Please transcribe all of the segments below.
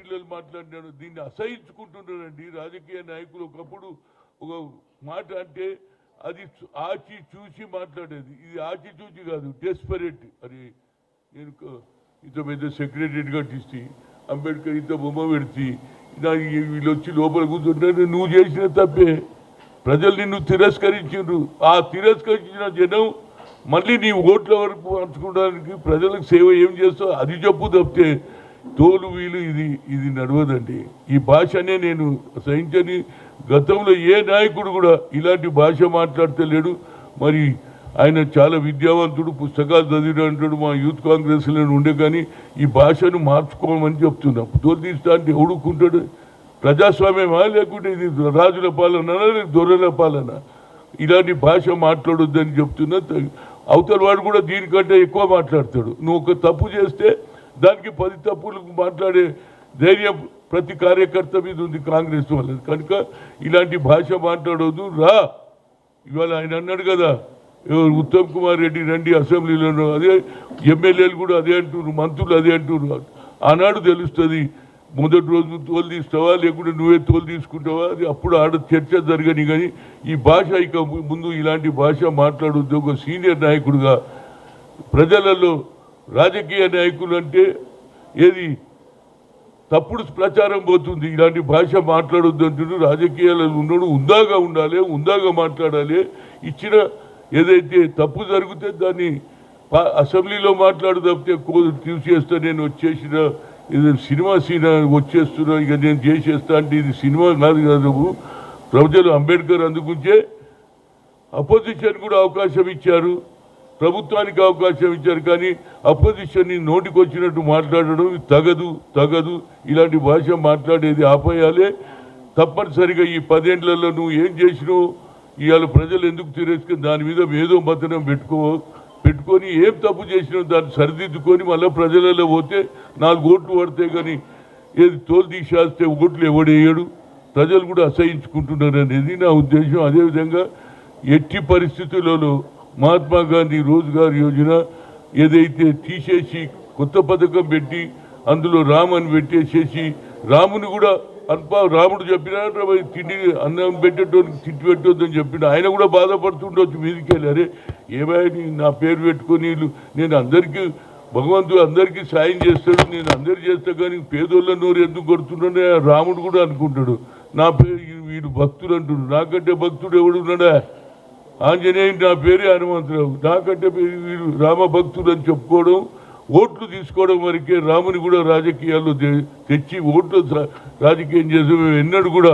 పిల్లలు మాట్లాడినాడు. దీన్ని అసహించుకుంటున్నారండి రాజకీయ నాయకులు. ఒకప్పుడు ఒక మాట అంటే అది ఆచి చూసి మాట్లాడేది, ఇది ఆచి చూసి కాదు, డెస్పరేట్. అది నేను ఇంత పెద్ద సెక్రటరీగా తీసి అంబేద్కర్ ఇంత బొమ్మ పెడితే వీళ్ళు వచ్చి లోపల కూర్చుంటే నువ్వు చేసిన తప్పే. ప్రజలు నిన్ను తిరస్కరించారు. ఆ తిరస్కరించిన జనం మళ్ళీ నీ ఓట్ల వరకు పంచుకోవడానికి ప్రజలకు సేవ ఏం చేస్తావు అది చెప్పు తప్పితే తోలు వీలు ఇది నడవదండి. ఈ భాషనే నేను సహించని. గతంలో ఏ నాయకుడు కూడా ఇలాంటి భాష మాట్లాడతలేడు. మరి ఆయన చాలా విద్యావంతుడు, పుస్తకాలు చదివినట్టు మా యూత్ కాంగ్రెస్లో ఉండే. కానీ ఈ భాషను మార్చుకోమని చెప్తున్నాం. తోలు తీస్తా అంటే ఎవడుకుంటాడు? ప్రజాస్వామ్యమా లేకుంటే ఇది రాజుల పాలన దొరల పాలన? ఇలాంటి భాష మాట్లాడొద్దని చెప్తున్నా. అవతల వాడు కూడా దీనికంటే ఎక్కువ మాట్లాడతాడు. నువ్వు ఒక తప్పు చేస్తే దానికి 10 తప్పులకు మాట్లాడే ధైర్యం ప్రతి కార్యకర్త మీద ఉంది కాంగ్రెస్ వాళ్ళది. కనుక ఇలాంటి భాష మాట్లాడవద్దు. ఇవాళ ఆయన అన్నాడు కదా, ఉత్తమ్ కుమార్ రెడ్డి రండి అసెంబ్లీలో, అదే ఎమ్మెల్యేలు కూడా అదే అంటున్నారు, మంత్రులు అదే అంటున్నారు. ఆనాడు తెలుస్తుంది మొదటి రోజు తోలు తీస్తావా లేకుంటే నువ్వే తోలు తీసుకుంటావా, అది అప్పుడు ఆడ చర్చ జరగని. కానీ ఈ భాష ఇక ముందు ఇలాంటి భాష మాట్లాడొద్దు. ఒక సీనియర్ నాయకుడుగా ప్రజలలో రాజకీయ నాయకులు అంటే ఏది తప్పుడు ప్రచారం పోతుంది. ఇలాంటి భాష మాట్లాడొద్దు అంటున్నారు. రాజకీయాలలో ఉన్నాడు ఉందాగా ఉండాలి, ఉందాగా మాట్లాడాలి. ఇచ్చిన ఏదైతే తప్పు జరిగితే దాన్ని అసెంబ్లీలో మాట్లాడు తప్పితే తీసేస్తా, నేను వచ్చేసిన ఇది సినిమా సీన్ వచ్చేస్తున్నా, ఇక నేను చేసేస్తా అంటే ఇది సినిమా కాదు కాదు. ప్రజలు అంబేద్కర్ అందుకుంటే అపోజిషన్ కూడా అవకాశం ఇచ్చారు, ప్రభుత్వానికి అవకాశం ఇచ్చారు. కానీ అపోజిషన్ని నోటికి వచ్చినట్టు మాట్లాడడం తగదు. ఇలాంటి భాష మాట్లాడేది ఆపేయాలి. తప్పనిసరిగా ఈ 10 ఏళ్లలో నువ్వు ఏం చేసినావు, ఇవాళ ప్రజలు ఎందుకు తిరస్కరి దాని మీద ఏదో మతనం పెట్టుకొని ఏం తప్పు చేసినా దాన్ని సరిదిద్దుకొని మళ్ళీ ప్రజలలో పోతే 4 ఓట్లు పడతాయి. కానీ ఏది తోలు తీసేస్తే ఓట్లు ఎవడేయడు. ప్రజలు కూడా అసహించుకుంటున్నారు అనేది నా ఉద్దేశం. అదేవిధంగా ఎట్టి పరిస్థితులలో మహాత్మా గాంధీ రోజ్గార్ యోజన ఏదైతే తీసేసి కొత్త పథకం పెట్టి అందులో రామని పెట్టేసేసి రాముని కూడా రాముడు చెప్పినా తిండి అన్నం పెట్టేటోనికి తిండి పెట్టొద్దని చెప్పిన ఆయన కూడా బాధపడుతుండొచ్చు. మీదికి వెళ్ళి అరే ఏమైనా నా పేరు పెట్టుకొని నేను అందరికీ భగవంతుడు అందరికీ సాయం చేస్తాడు, నేను అందరు చేస్తా, కానీ పేదోళ్ళ నోరు ఎందుకు కొడుతున్నాడే రాముడు కూడా అనుకుంటాడు. నా పేరు వీడు భక్తుడు అంటున్నాడు. నాకంటే భక్తుడు ఎవడున్నాడా? ఆంజనేయుడు నా పేరే హనుమంతరావు. నాకంటే వీడు రామ భక్తుడు అని చెప్పుకోవడం, ఓట్లు తీసుకోవడం వరకే. రాముని కూడా రాజకీయాల్లో తెచ్చి ఓట్లు రాజకీయం చేసి మేము ఎన్నడూ కూడా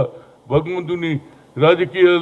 భగవంతుని రాజకీయాలు